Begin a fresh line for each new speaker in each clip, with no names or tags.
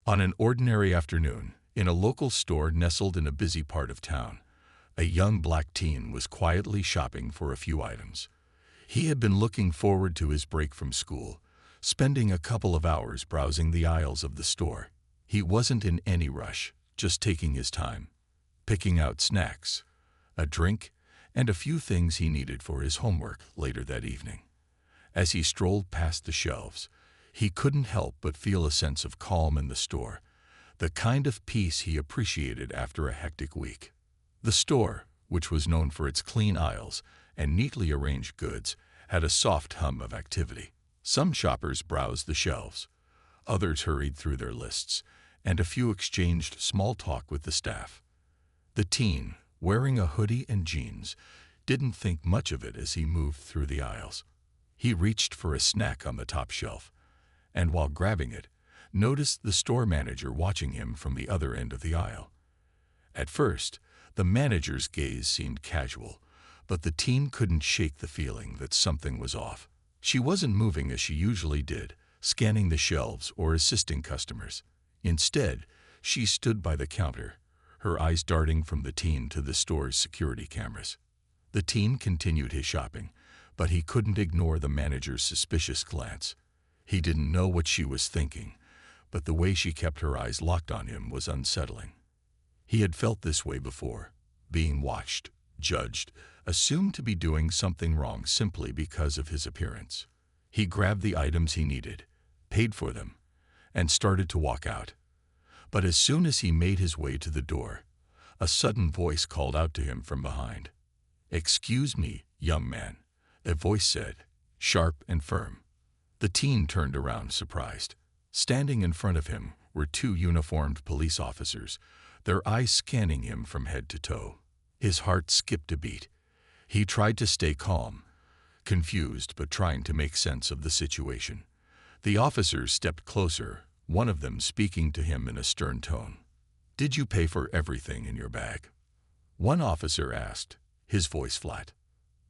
On an ordinary afternoon, in a local store nestled in a busy part of town, a young black teen was quietly shopping for a few items. He had been looking forward to his break from school, spending a couple of hours browsing the aisles of the store. He wasn't in any rush, just taking his time, picking out snacks, a drink, and a few things he needed for his homework later that evening. As he strolled past the shelves, he couldn't help but feel a sense of calm in the store, the kind of peace he appreciated after a hectic week. The store, which was known for its clean aisles and neatly arranged goods, had a soft hum of activity. Some shoppers browsed the shelves, others hurried through their lists, and a few exchanged small talk with the staff. The teen, wearing a hoodie and jeans, didn't think much of it as he moved through the aisles. He reached for a snack on the top shelf, and while grabbing it, noticed the store manager watching him from the other end of the aisle. At first, the manager's gaze seemed casual, but the teen couldn't shake the feeling that something was off. She wasn't moving as she usually did, scanning the shelves or assisting customers. Instead, she stood by the counter, her eyes darting from the teen to the store's security cameras. The teen continued his shopping, but he couldn't ignore the manager's suspicious glance. He didn't know what she was thinking, but the way she kept her eyes locked on him was unsettling. He had felt this way before, being watched, judged, assumed to be doing something wrong simply because of his appearance. He grabbed the items he needed, paid for them, and started to walk out. But as soon as he made his way to the door, a sudden voice called out to him from behind. "Excuse me, young man," a voice said, sharp and firm. The teen turned around, surprised. Standing in front of him were two uniformed police officers, their eyes scanning him from head to toe. His heart skipped a beat. He tried to stay calm, confused but trying to make sense of the situation. The officers stepped closer, one of them speaking to him in a stern tone. "Did you pay for everything in your bag?" One officer asked, his voice flat.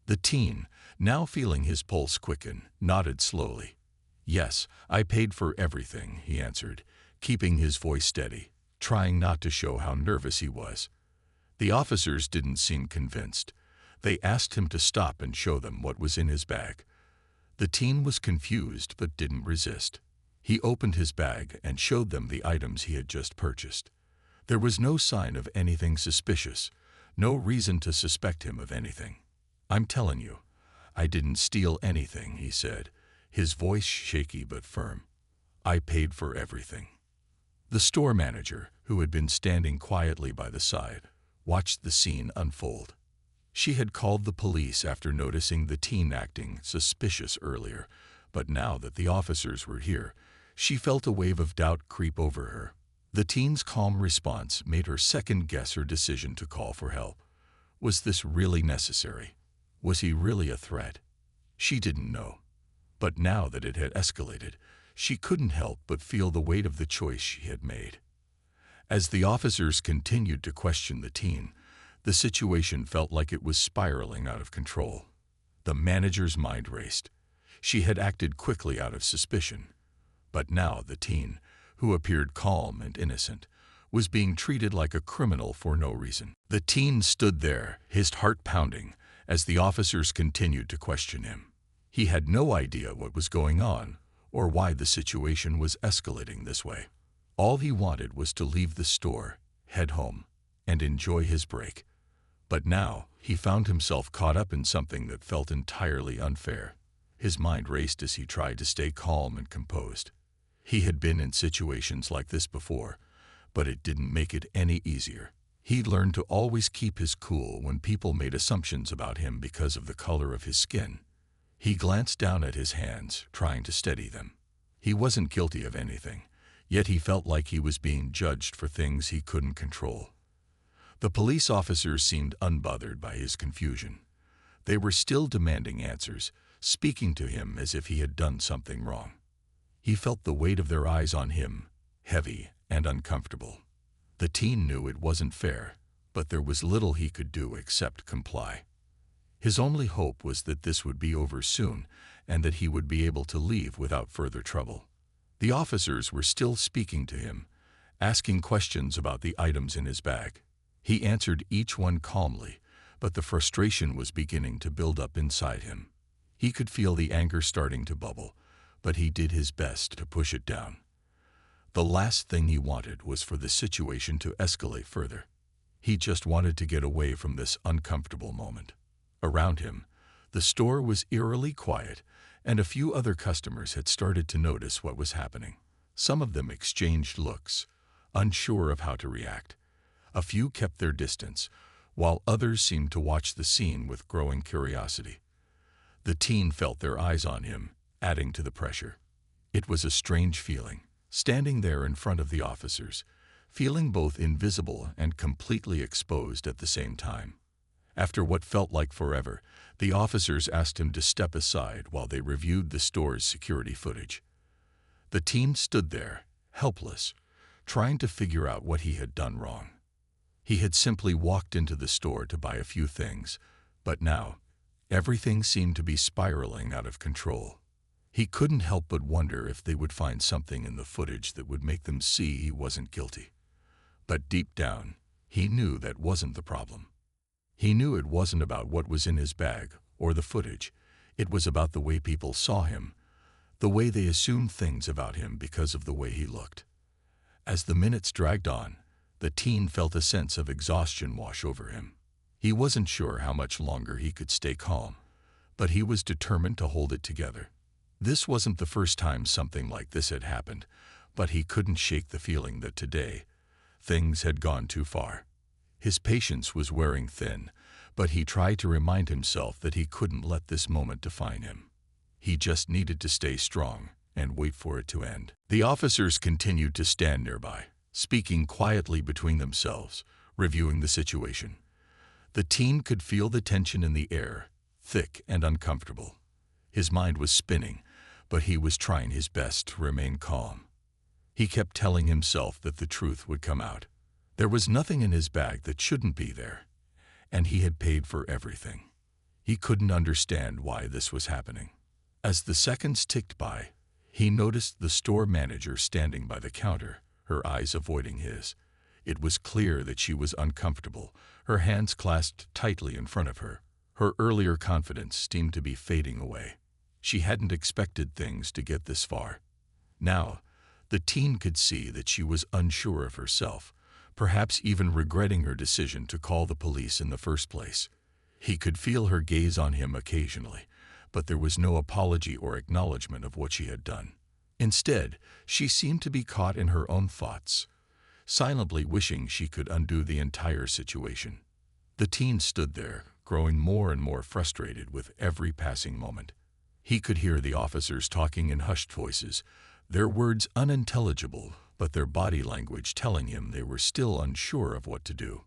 The teen, now feeling his pulse quicken, nodded slowly. "Yes, I paid for everything," he answered, keeping his voice steady, trying not to show how nervous he was. The officers didn't seem convinced. They asked him to stop and show them what was in his bag. The teen was confused but didn't resist. He opened his bag and showed them the items he had just purchased. There was no sign of anything suspicious, no reason to suspect him of anything. "I'm telling you, I didn't steal anything," he said, his voice shaky but firm. "I paid for everything." The store manager, who had been standing quietly by the side, watched the scene unfold. She had called the police after noticing the teen acting suspicious earlier, but now that the officers were here, she felt a wave of doubt creep over her. The teen's calm response made her second-guess her decision to call for help. Was this really necessary? Was he really a threat? She didn't know. But now that it had escalated, she couldn't help but feel the weight of the choice she had made. As the officers continued to question the teen, the situation felt like it was spiraling out of control. The manager's mind raced. She had acted quickly out of suspicion. But now the teen, who appeared calm and innocent, was being treated like a criminal for no reason. The teen stood there, his heart pounding, as the officers continued to question him. He had no idea what was going on or why the situation was escalating this way. All he wanted was to leave the store, head home, and enjoy his break. But now he found himself caught up in something that felt entirely unfair. His mind raced as he tried to stay calm and composed. He had been in situations like this before, but it didn't make it any easier. He'd learned to always keep his cool when people made assumptions about him because of the color of his skin. He glanced down at his hands, trying to steady them. He wasn't guilty of anything, yet he felt like he was being judged for things he couldn't control. The police officers seemed unbothered by his confusion. They were still demanding answers, speaking to him as if he had done something wrong. He felt the weight of their eyes on him, heavy and uncomfortable. The teen knew it wasn't fair, but there was little he could do except comply. His only hope was that this would be over soon and that he would be able to leave without further trouble. The officers were still speaking to him, asking questions about the items in his bag. He answered each one calmly, but the frustration was beginning to build up inside him. He could feel the anger starting to bubble, but he did his best to push it down. The last thing he wanted was for the situation to escalate further. He just wanted to get away from this uncomfortable moment. Around him, the store was eerily quiet, and a few other customers had started to notice what was happening. Some of them exchanged looks, unsure of how to react. A few kept their distance, while others seemed to watch the scene with growing curiosity. The teen felt their eyes on him, adding to the pressure. It was a strange feeling, standing there in front of the officers, feeling both invisible and completely exposed at the same time. After what felt like forever, the officers asked him to step aside while they reviewed the store's security footage. The teen stood there, helpless, trying to figure out what he had done wrong. He had simply walked into the store to buy a few things, but now, everything seemed to be spiraling out of control. He couldn't help but wonder if they would find something in the footage that would make them see he wasn't guilty. But deep down, he knew that wasn't the problem. He knew it wasn't about what was in his bag or the footage. It was about the way people saw him, the way they assumed things about him because of the way he looked. As the minutes dragged on, the teen felt a sense of exhaustion wash over him. He wasn't sure how much longer he could stay calm, but he was determined to hold it together. This wasn't the first time something like this had happened, but he couldn't shake the feeling that today, things had gone too far. His patience was wearing thin, but he tried to remind himself that he couldn't let this moment define him. He just needed to stay strong and wait for it to end. The officers continued to stand nearby, speaking quietly between themselves, reviewing the situation. The teen could feel the tension in the air, thick and uncomfortable. His mind was spinning, but he was trying his best to remain calm. He kept telling himself that the truth would come out. There was nothing in his bag that shouldn't be there, and he had paid for everything. He couldn't understand why this was happening. As the seconds ticked by, he noticed the store manager standing by the counter, her eyes avoiding his. It was clear that she was uncomfortable, her hands clasped tightly in front of her. Her earlier confidence seemed to be fading away. She hadn't expected things to get this far. Now, the teen could see that she was unsure of herself, perhaps even regretting her decision to call the police in the first place. He could feel her gaze on him occasionally, but there was no apology or acknowledgement of what she had done. Instead, she seemed to be caught in her own thoughts, silently wishing she could undo the entire situation. The teen stood there, growing more and more frustrated with every passing moment. He could hear the officers talking in hushed voices, their words unintelligible, but their body language telling him they were still unsure of what to do.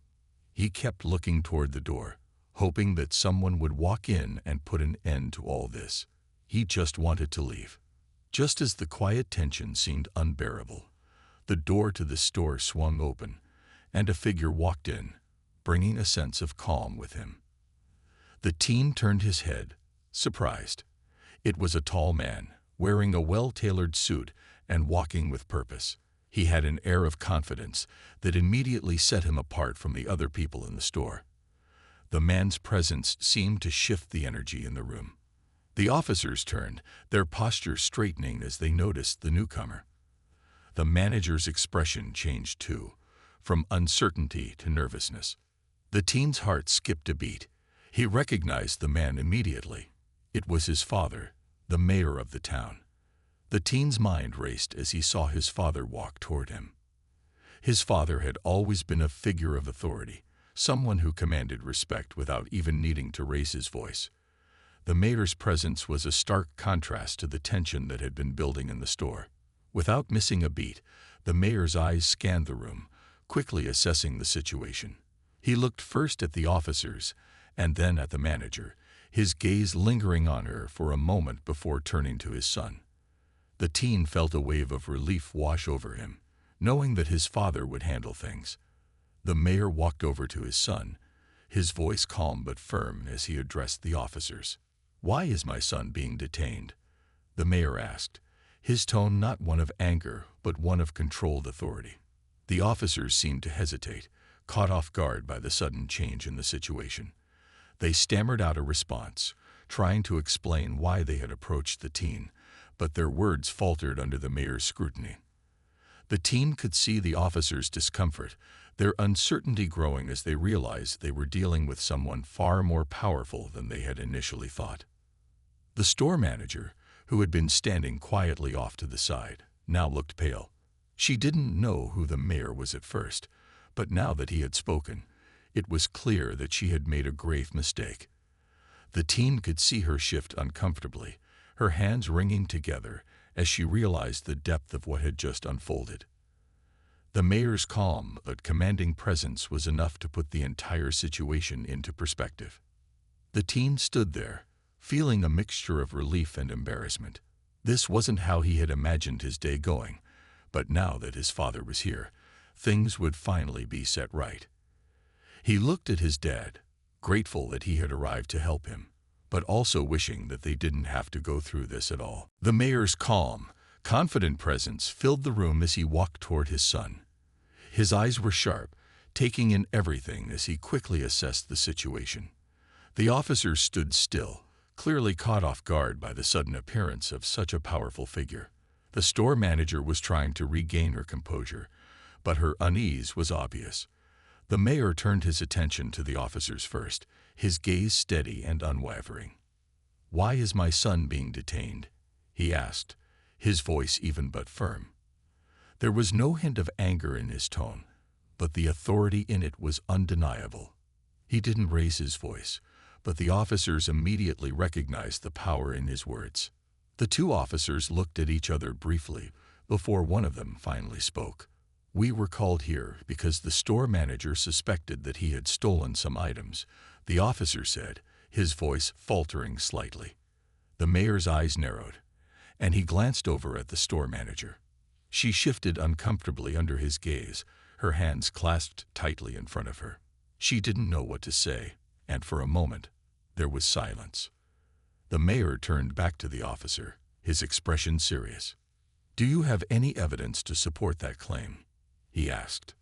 He kept looking toward the door, hoping that someone would walk in and put an end to all this. He just wanted to leave. Just as the quiet tension seemed unbearable, the door to the store swung open, and a figure walked in, bringing a sense of calm with him. The teen turned his head, surprised. It was a tall man, wearing a well-tailored suit and walking with purpose. He had an air of confidence that immediately set him apart from the other people in the store. The man's presence seemed to shift the energy in the room. The officers turned, their posture straightening as they noticed the newcomer. The manager's expression changed too, from uncertainty to nervousness. The teen's heart skipped a beat. He recognized the man immediately. It was his father, the mayor of the town. The teen's mind raced as he saw his father walk toward him. His father had always been a figure of authority, someone who commanded respect without even needing to raise his voice. The mayor's presence was a stark contrast to the tension that had been building in the store. Without missing a beat, the mayor's eyes scanned the room, quickly assessing the situation. He looked first at the officers and then at the manager, his gaze lingering on her for a moment before turning to his son. The teen felt a wave of relief wash over him, knowing that his father would handle things. The mayor walked over to his son, his voice calm but firm as he addressed the officers. "Why is my son being detained?" the mayor asked, his tone not one of anger but one of controlled authority. The officers seemed to hesitate, caught off guard by the sudden change in the situation. They stammered out a response, trying to explain why they had approached the teen, but their words faltered under the mayor's scrutiny. The teen could see the officers' discomfort, their uncertainty growing as they realized they were dealing with someone far more powerful than they had initially thought. The store manager, who had been standing quietly off to the side, now looked pale. She didn't know who the mayor was at first, but now that he had spoken, it was clear that she had made a grave mistake. The teen could see her shift uncomfortably, her hands wringing together as she realized the depth of what had just unfolded. The mayor's calm but commanding presence was enough to put the entire situation into perspective. The teen stood there, feeling a mixture of relief and embarrassment. This wasn't how he had imagined his day going, but now that his father was here, things would finally be set right. He looked at his dad, grateful that he had arrived to help him, but also wishing that they didn't have to go through this at all. The mayor's calm, confident presence filled the room as he walked toward his son. His eyes were sharp, taking in everything as he quickly assessed the situation. The officers stood still, clearly caught off guard by the sudden appearance of such a powerful figure. The store manager was trying to regain her composure, but her unease was obvious. The mayor turned his attention to the officers first, his gaze steady and unwavering. "Why is my son being detained?" he asked, his voice even but firm. There was no hint of anger in his tone, but the authority in it was undeniable. He didn't raise his voice, but the officers immediately recognized the power in his words. The two officers looked at each other briefly before one of them finally spoke. "We were called here because the store manager suspected that he had stolen some items," the officer said, his voice faltering slightly. The mayor's eyes narrowed, and he glanced over at the store manager. She shifted uncomfortably under his gaze, her hands clasped tightly in front of her. She didn't know what to say, and for a moment, there was silence. The mayor turned back to the officer, his expression serious. "Do you have any evidence to support that claim?" he asked.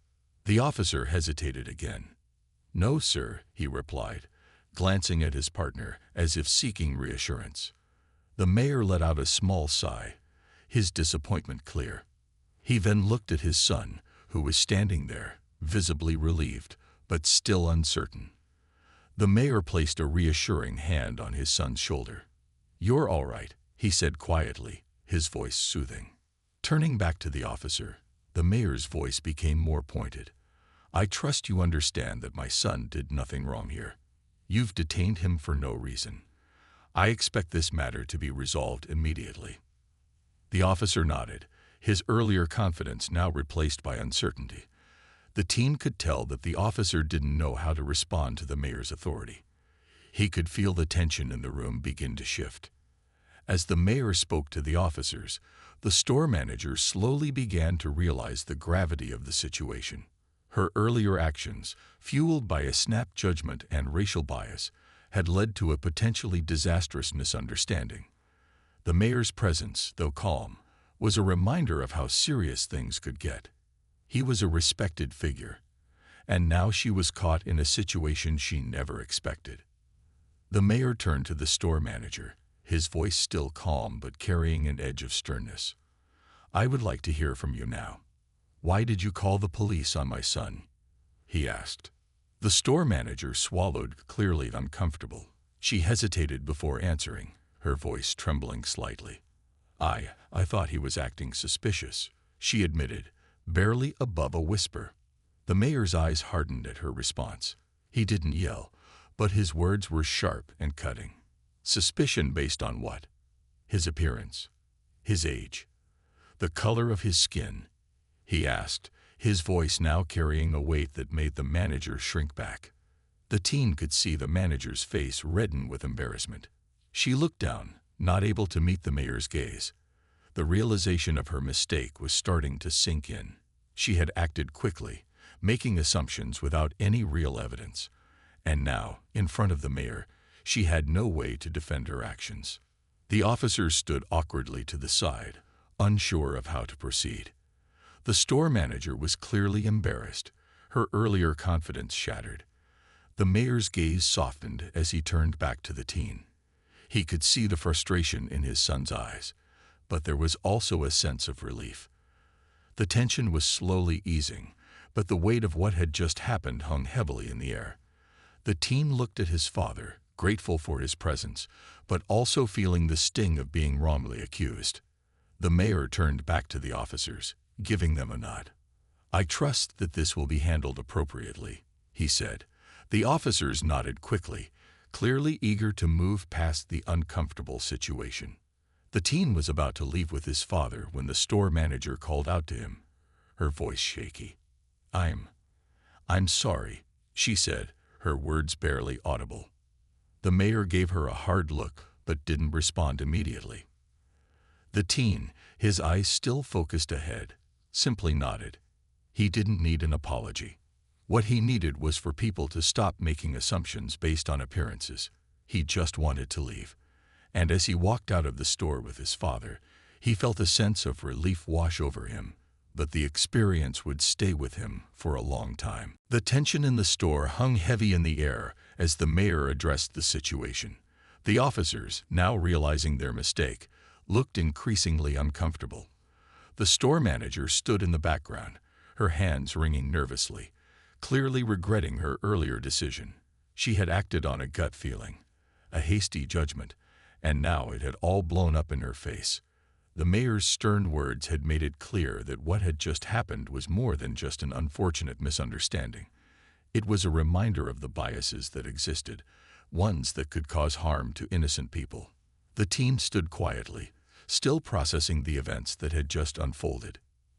The officer hesitated again. "No, sir," he replied, glancing at his partner as if seeking reassurance. The mayor let out a small sigh, his disappointment clear. He then looked at his son, who was standing there, visibly relieved, but still uncertain. The mayor placed a reassuring hand on his son's shoulder. "You're all right," he said quietly, his voice soothing. Turning back to the officer, the mayor's voice became more pointed. "I trust you understand that my son did nothing wrong here. You've detained him for no reason. I expect this matter to be resolved immediately." The officer nodded, his earlier confidence now replaced by uncertainty. The teen could tell that the officer didn't know how to respond to the mayor's authority. He could feel the tension in the room begin to shift. As the mayor spoke to the officers, the store manager slowly began to realize the gravity of the situation. Her earlier actions, fueled by a snap judgment and racial bias, had led to a potentially disastrous misunderstanding. The mayor's presence, though calm, was a reminder of how serious things could get. He was a respected figure, and now she was caught in a situation she never expected. The mayor turned to the store manager, his voice still calm but carrying an edge of sternness. "I would like to hear from you now. Why did you call the police on my son?" he asked. The store manager swallowed, clearly uncomfortable. She hesitated before answering, her voice trembling slightly. I thought he was acting suspicious," she admitted, barely above a whisper. The mayor's eyes hardened at her response. He didn't yell, but his words were sharp and cutting. "Suspicion based on what?" "His appearance. His age. The color of his skin," he asked, his voice now carrying a weight that made the manager shrink back. The teen could see the manager's face redden with embarrassment. She looked down, not able to meet the mayor's gaze. The realization of her mistake was starting to sink in. She had acted quickly, making assumptions without any real evidence. And now, in front of the mayor, she had no way to defend her actions. The officers stood awkwardly to the side, unsure of how to proceed. The store manager was clearly embarrassed, her earlier confidence shattered. The mayor's gaze softened as he turned back to the teen. He could see the frustration in his son's eyes, but there was also a sense of relief. The tension was slowly easing, but the weight of what had just happened hung heavily in the air. The teen looked at his father, grateful for his presence, but also feeling the sting of being wrongly accused. The mayor turned back to the officers, giving them a nod. "I trust that this will be handled appropriately," he said. The officers nodded quickly, clearly eager to move past the uncomfortable situation. The teen was about to leave with his father when the store manager called out to him, her voice shaky. I'm sorry," she said, her words barely audible. The mayor gave her a hard look but didn't respond immediately. The teen, his eyes still focused ahead, simply nodded. He didn't need an apology. What he needed was for people to stop making assumptions based on appearances. He just wanted to leave. And as he walked out of the store with his father, he felt a sense of relief wash over him, but the experience would stay with him for a long time. The tension in the store hung heavy in the air as the mayor addressed the situation. The officers, now realizing their mistake, looked increasingly uncomfortable. The store manager stood in the background, her hands wringing nervously, clearly regretting her earlier decision. She had acted on a gut feeling, a hasty judgment, and now it had all blown up in her face. The mayor's stern words had made it clear that what had just happened was more than just an unfortunate misunderstanding. It was a reminder of the biases that existed, ones that could cause harm to innocent people. The teen stood quietly, still processing the events that had just unfolded.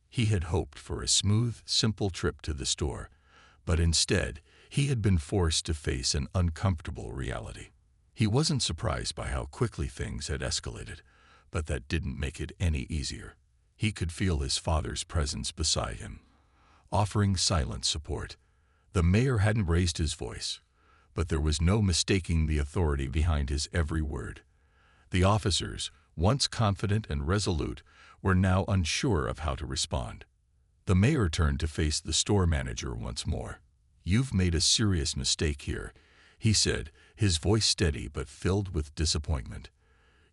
He had hoped for a smooth, simple trip to the store, but instead, he had been forced to face an uncomfortable reality. He wasn't surprised by how quickly things had escalated, but that didn't make it any easier. He could feel his father's presence beside him, offering silent support. The mayor hadn't raised his voice, but there was no mistaking the authority behind his every word. The officers, once confident and resolute, were now unsure of how to respond. The mayor turned to face the store manager once more. "You've made a serious mistake here," he said, his voice steady but filled with disappointment.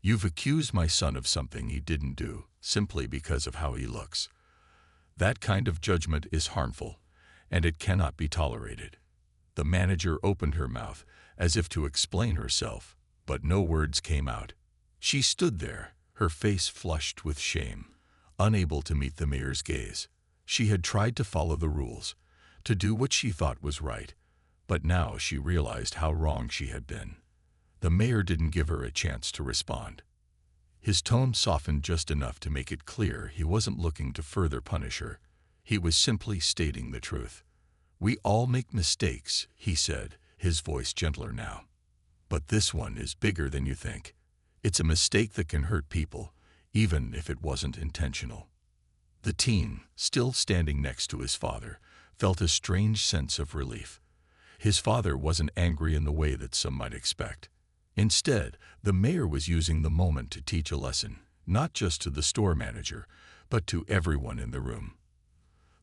"You've accused my son of something he didn't do, simply because of how he looks. That kind of judgment is harmful, and it cannot be tolerated." The manager opened her mouth, as if to explain herself, but no words came out. She stood there, her face flushed with shame, unable to meet the mayor's gaze. She had tried to follow the rules, to do what she thought was right, but now she realized how wrong she had been. The mayor didn't give her a chance to respond. His tone softened just enough to make it clear he wasn't looking to further punish her. He was simply stating the truth. "We all make mistakes," he said, his voice gentler now. "But this one is bigger than you think. It's a mistake that can hurt people, even if it wasn't intentional." The teen, still standing next to his father, felt a strange sense of relief. His father wasn't angry in the way that some might expect. Instead, the mayor was using the moment to teach a lesson, not just to the store manager, but to everyone in the room.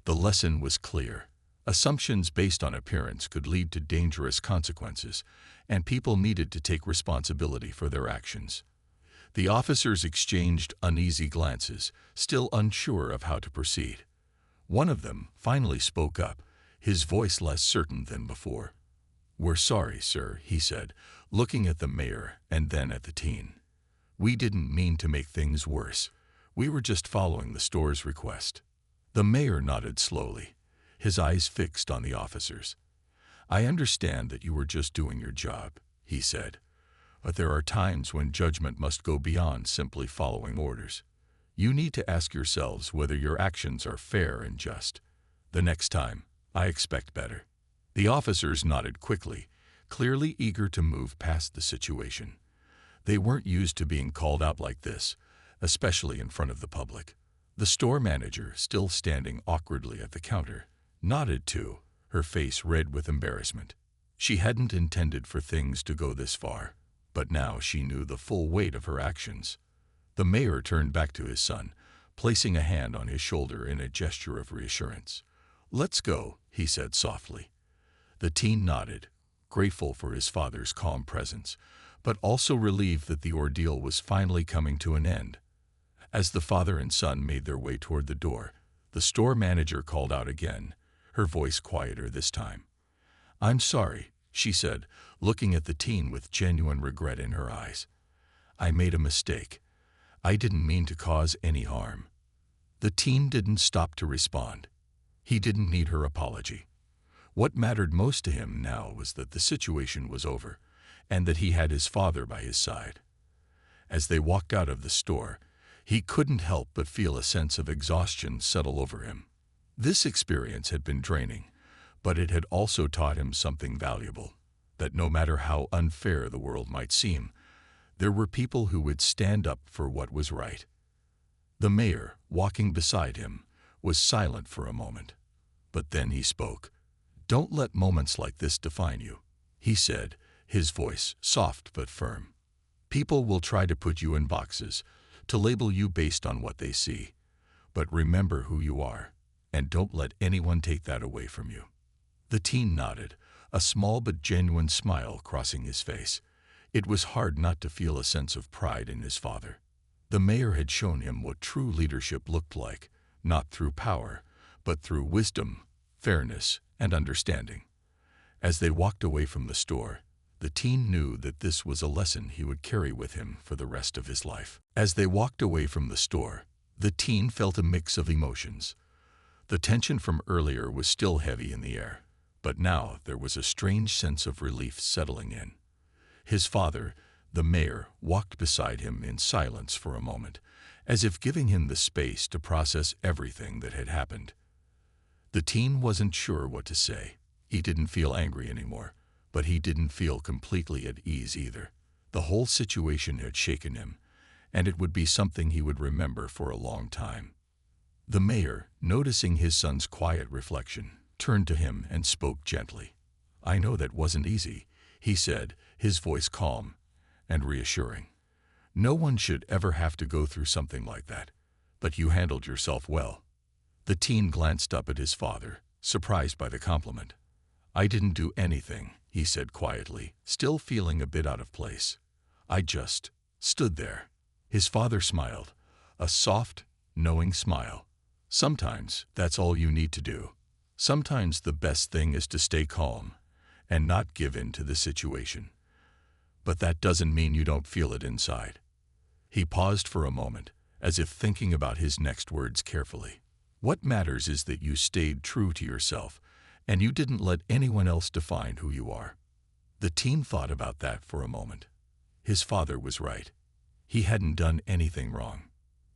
The lesson was clear. Assumptions based on appearance could lead to dangerous consequences, and people needed to take responsibility for their actions. The officers exchanged uneasy glances, still unsure of how to proceed. One of them finally spoke up, his voice less certain than before. "We're sorry, sir," he said, looking at the mayor and then at the teen. "We didn't mean to make things worse. We were just following the store's request." The mayor nodded slowly, his eyes fixed on the officers. "I understand that you were just doing your job," he said. "But there are times when judgment must go beyond simply following orders. You need to ask yourselves whether your actions are fair and just. The next time, I expect better." The officers nodded quickly, clearly eager to move past the situation. They weren't used to being called out like this, especially in front of the public. The store manager, still standing awkwardly at the counter, nodded too, her face red with embarrassment. She hadn't intended for things to go this far, but now she knew the full weight of her actions. The mayor turned back to his son, placing a hand on his shoulder in a gesture of reassurance. "Let's go," he said softly. The teen nodded, grateful for his father's calm presence, but also relieved that the ordeal was finally coming to an end. As the father and son made their way toward the door, the store manager called out again, her voice quieter this time. "I'm sorry," she said, looking at the teen with genuine regret in her eyes. "I made a mistake. I didn't mean to cause any harm." The teen didn't stop to respond. He didn't need her apology. What mattered most to him now was that the situation was over, and that he had his father by his side. As they walked out of the store, he couldn't help but feel a sense of exhaustion settle over him. This experience had been draining, but it had also taught him something valuable, that no matter how unfair the world might seem, there were people who would stand up for what was right. The mayor, walking beside him, was silent for a moment. But then he spoke. "Don't let moments like this define you," he said, his voice soft but firm. "People will try to put you in boxes, to label you based on what they see. But remember who you are, and don't let anyone take that away from you." The teen nodded, a small but genuine smile crossing his face. It was hard not to feel a sense of pride in his father. The mayor had shown him what true leadership looked like, not through power, but through wisdom, fairness, and understanding. As they walked away from the store, the teen knew that this was a lesson he would carry with him for the rest of his life. As they walked away from the store, the teen felt a mix of emotions. The tension from earlier was still heavy in the air, but now there was a strange sense of relief settling in. His father, the mayor, walked beside him in silence for a moment, as if giving him the space to process everything that had happened. The teen wasn't sure what to say. He didn't feel angry anymore, but he didn't feel completely at ease either. The whole situation had shaken him, and it would be something he would remember for a long time. The mayor, noticing his son's quiet reflection, turned to him and spoke gently. "I know that wasn't easy," he said, his voice calm and reassuring. "No one should ever have to go through something like that, but you handled yourself well." The teen glanced up at his father, surprised by the compliment. "I didn't do anything," he said quietly, still feeling a bit out of place. "I just stood there." His father smiled, a soft, knowing smile. "Sometimes that's all you need to do. Sometimes the best thing is to stay calm and not give in to the situation. But that doesn't mean you don't feel it inside." He paused for a moment, as if thinking about his next words carefully. "What matters is that you stayed true to yourself, and you didn't let anyone else define who you are." The teen thought about that for a moment. His father was right. He hadn't done anything wrong.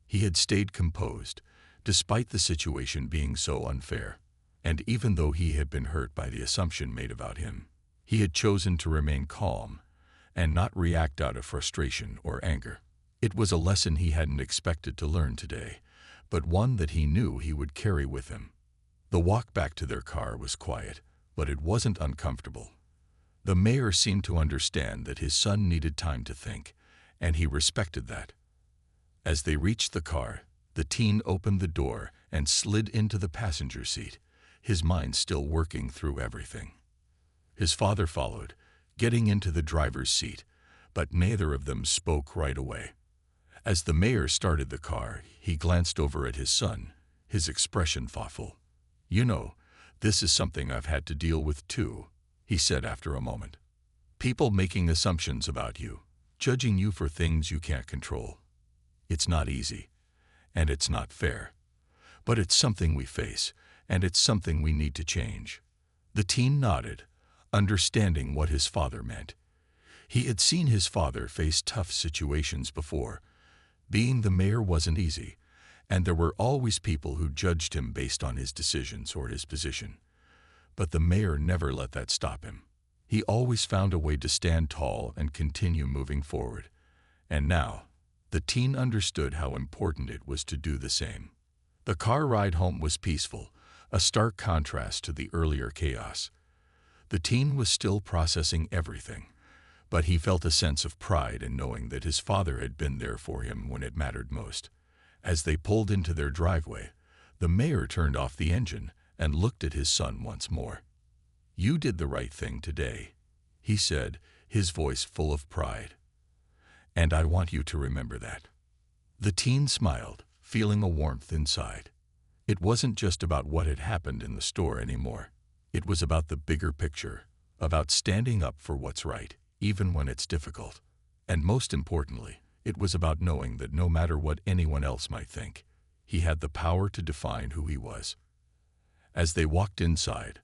He had stayed composed, despite the situation being so unfair. And even though he had been hurt by the assumption made about him, he had chosen to remain calm and not react out of frustration or anger. It was a lesson he hadn't expected to learn today, but one that he knew he would carry with him. The walk back to their car was quiet, but it wasn't uncomfortable. The mayor seemed to understand that his son needed time to think, and he respected that. As they reached the car, the teen opened the door and slid into the passenger seat, his mind still working through everything. His father followed, getting into the driver's seat, but neither of them spoke right away. As the mayor started the car, he glanced over at his son, his expression thoughtful. "You know, this is something I've had to deal with too," he said after a moment. "People making assumptions about you, judging you for things you can't control. It's not easy, and it's not fair. But it's something we face, and it's something we need to change." The teen nodded, understanding what his father meant. He had seen his father face tough situations before. Being the mayor wasn't easy, and there were always people who judged him based on his decisions or his position. But the mayor never let that stop him. He always found a way to stand tall and continue moving forward. And now, the teen understood how important it was to do the same. The car ride home was peaceful, a stark contrast to the earlier chaos. The teen was still processing everything, but he felt a sense of pride in knowing that his father had been there for him when it mattered most. As they pulled into their driveway, the mayor turned off the engine and looked at his son once more. "You did the right thing today," he said, his voice full of pride. "And I want you to remember that." The teen smiled, feeling a warmth inside. It wasn't just about what had happened in the store anymore. It was about the bigger picture, about standing up for what's right, even when it's difficult. And most importantly, it was about knowing that no matter what anyone else might think, he had the power to define who he was. As they walked inside,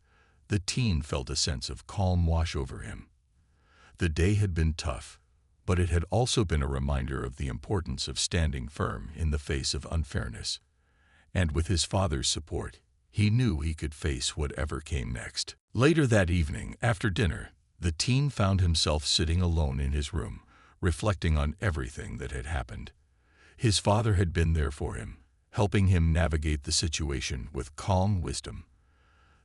the teen felt a sense of calm wash over him. The day had been tough, but it had also been a reminder of the importance of standing firm in the face of unfairness. And with his father's support, he knew he could face whatever came next. Later that evening, after dinner, the teen found himself sitting alone in his room, reflecting on everything that had happened. His father had been there for him, helping him navigate the situation with calm wisdom.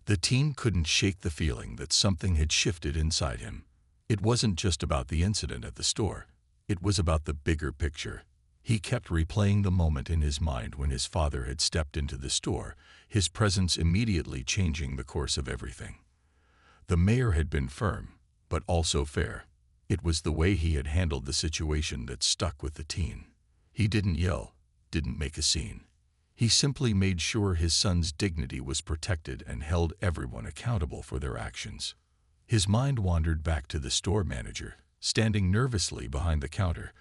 The teen couldn't shake the feeling that something had shifted inside him. It wasn't just about the incident at the store. It was about the bigger picture. He kept replaying the moment in his mind when his father had stepped into the store, his presence immediately changing the course of everything. The mayor had been firm, but also fair. It was the way he had handled the situation that stuck with the teen. He didn't yell, didn't make a scene. He simply made sure his son's dignity was protected and held everyone accountable for their actions. His mind wandered back to the store manager, standing nervously behind the counter,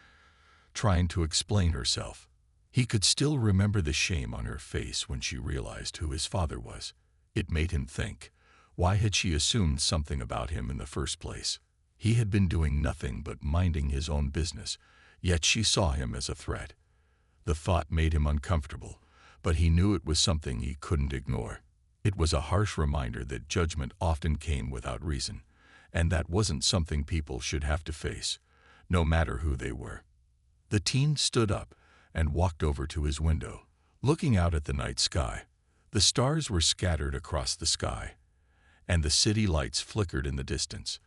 trying to explain herself. He could still remember the shame on her face when she realized who his father was. It made him think, why had she assumed something about him in the first place? He had been doing nothing but minding his own business, yet she saw him as a threat. The thought made him uncomfortable, but he knew it was something he couldn't ignore. It was a harsh reminder that judgment often came without reason, and that wasn't something people should have to face, no matter who they were. The teen stood up and walked over to his window, looking out at the night sky. The stars were scattered across the sky, and the city lights flickered in the distance.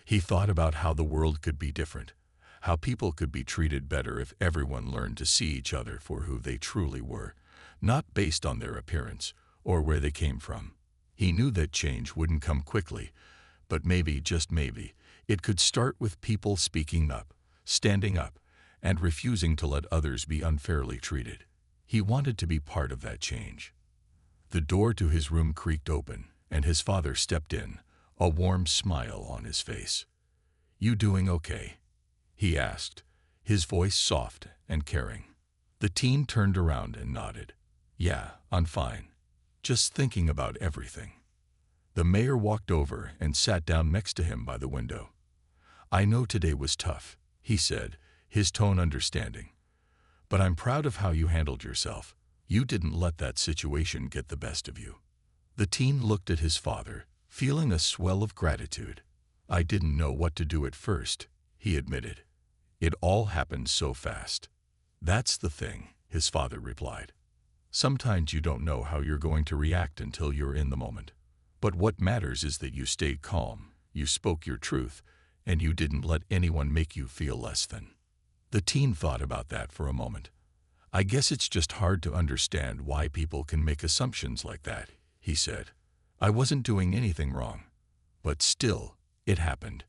He thought about how the world could be different, how people could be treated better if everyone learned to see each other for who they truly were, not based on their appearance or where they came from. He knew that change wouldn't come quickly, but maybe, just maybe, it could start with people speaking up, standing up, and refusing to let others be unfairly treated. He wanted to be part of that change. The door to his room creaked open, and his father stepped in, a warm smile on his face. "You doing okay?" he asked, his voice soft and caring. The teen turned around and nodded. "Yeah, I'm fine. Just thinking about everything." The mayor walked over and sat down next to him by the window. "I know today was tough," he said, his tone understanding. "But I'm proud of how you handled yourself. You didn't let that situation get the best of you." The teen looked at his father, feeling a swell of gratitude. "I didn't know what to do at first," he admitted. "It all happened so fast." "That's the thing," his father replied. "Sometimes you don't know how you're going to react until you're in the moment. But what matters is that you stayed calm, you spoke your truth, and you didn't let anyone make you feel less than." The teen thought about that for a moment. "I guess it's just hard to understand why people can make assumptions like that," he said. "I wasn't doing anything wrong. But still, it happened."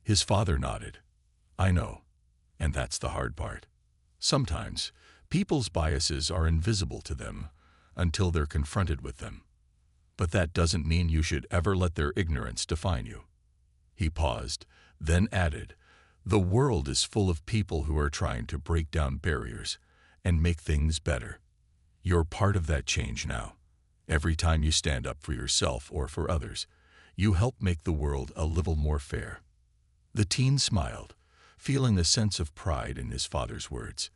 His father nodded. "I know. And that's the hard part. Sometimes, people's biases are invisible to them until they're confronted with them. But that doesn't mean you should ever let their ignorance define you." He paused, then added, "The world is full of people who are trying to break down barriers and make things better. You're part of that change now. Every time you stand up for yourself or for others, you help make the world a little more fair." The teen smiled, feeling a sense of pride in his father's words.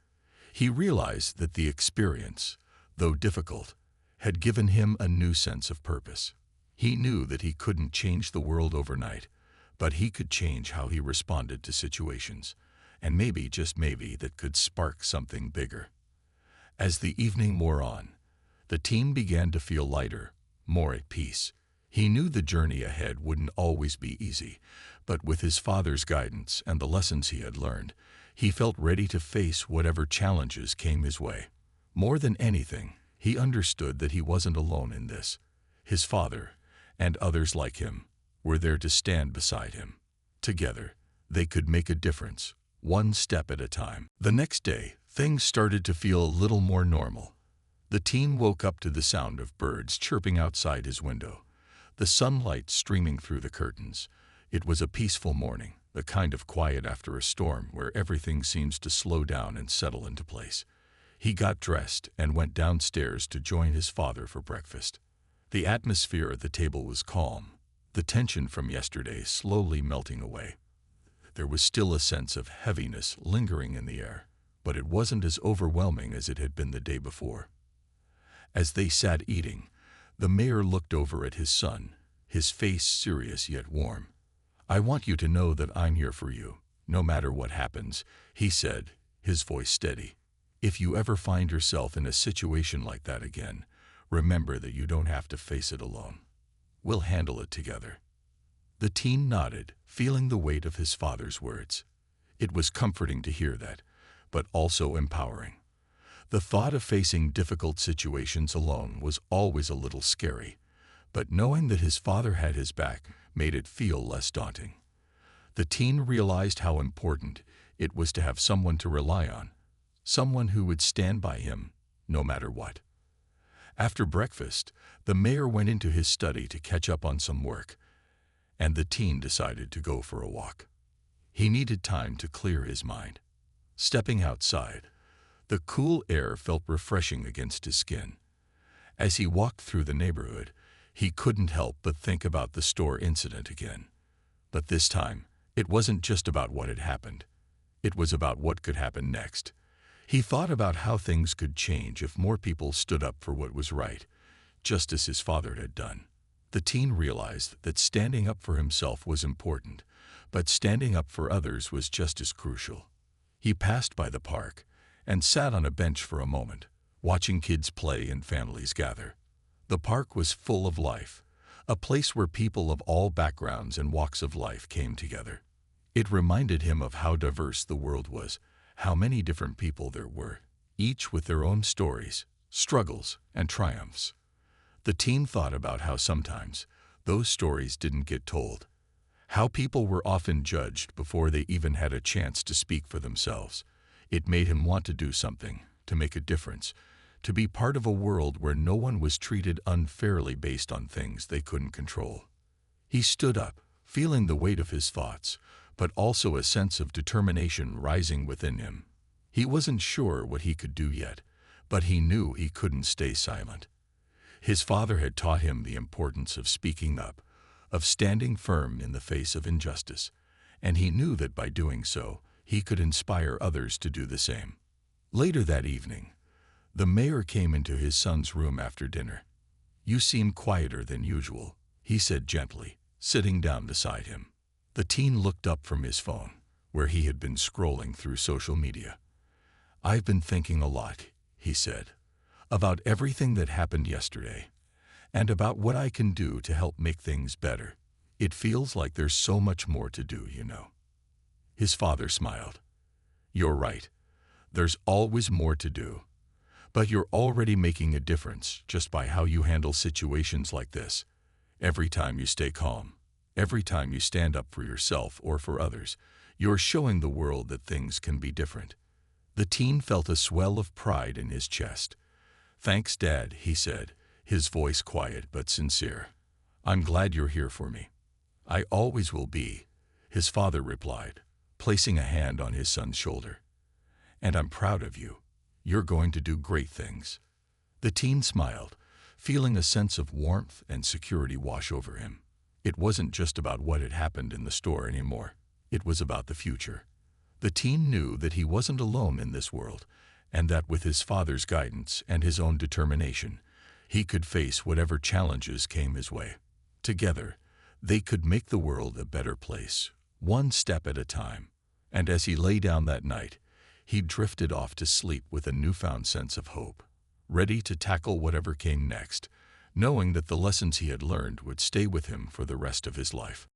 He realized that the experience, though difficult, had given him a new sense of purpose. He knew that he couldn't change the world overnight, but he could change how he responded to situations, and maybe, just maybe, that could spark something bigger. As the evening wore on, the teen began to feel lighter, more at peace. He knew the journey ahead wouldn't always be easy, but with his father's guidance and the lessons he had learned, he felt ready to face whatever challenges came his way. More than anything, he understood that he wasn't alone in this. His father, and others like him, were there to stand beside him. Together, they could make a difference, one step at a time. The next day, things started to feel a little more normal. The teen woke up to the sound of birds chirping outside his window, the sunlight streaming through the curtains. It was a peaceful morning, the kind of quiet after a storm where everything seems to slow down and settle into place. He got dressed and went downstairs to join his father for breakfast. The atmosphere at the table was calm, the tension from yesterday slowly melting away. There was still a sense of heaviness lingering in the air, but it wasn't as overwhelming as it had been the day before. As they sat eating, the mayor looked over at his son, his face serious yet warm. "I want you to know that I'm here for you, no matter what happens," he said, his voice steady. "If you ever find yourself in a situation like that again, remember that you don't have to face it alone. We'll handle it together." The teen nodded, feeling the weight of his father's words. It was comforting to hear that, but also empowering. The thought of facing difficult situations alone was always a little scary, but knowing that his father had his back made it feel less daunting. The teen realized how important it was to have someone to rely on, someone who would stand by him no matter what. After breakfast, the mayor went into his study to catch up on some work, and the teen decided to go for a walk. He needed time to clear his mind. Stepping outside, the cool air felt refreshing against his skin. As he walked through the neighborhood, he couldn't help but think about the store incident again. But this time, it wasn't just about what had happened. It was about what could happen next. He thought about how things could change if more people stood up for what was right, just as his father had done. The teen realized that standing up for himself was important, but standing up for others was just as crucial. He passed by the park and sat on a bench for a moment, watching kids play and families gather. The park was full of life, a place where people of all backgrounds and walks of life came together. It reminded him of how diverse the world was, how many different people there were, each with their own stories, struggles, and triumphs. The teen thought about how sometimes those stories didn't get told, how people were often judged before they even had a chance to speak for themselves. It made him want to do something, to make a difference, to be part of a world where no one was treated unfairly based on things they couldn't control. He stood up, feeling the weight of his thoughts, but also a sense of determination rising within him. He wasn't sure what he could do yet, but he knew he couldn't stay silent. His father had taught him the importance of speaking up, of standing firm in the face of injustice, and he knew that by doing so, he could inspire others to do the same. Later that evening, the mayor came into his son's room after dinner. "You seem quieter than usual," he said gently, sitting down beside him. The teen looked up from his phone, where he had been scrolling through social media. "I've been thinking a lot," he said, "about everything that happened yesterday, and about what I can do to help make things better. It feels like there's so much more to do, you know." His father smiled. "You're right. There's always more to do. But you're already making a difference just by how you handle situations like this. Every time you stay calm, every time you stand up for yourself or for others, you're showing the world that things can be different." The teen felt a swell of pride in his chest. "Thanks, Dad," he said, his voice quiet but sincere. "I'm glad you're here for me." "I always will be," his father replied, placing a hand on his son's shoulder. "And I'm proud of you. You're going to do great things." The teen smiled, feeling a sense of warmth and security wash over him. It wasn't just about what had happened in the store anymore. It was about the future. The teen knew that he wasn't alone in this world, and that with his father's guidance and his own determination, he could face whatever challenges came his way. Together, they could make the world a better place, one step at a time. And as he lay down that night, he drifted off to sleep with a newfound sense of hope, ready to tackle whatever came next, knowing that the lessons he had learned would stay with him for the rest of his life.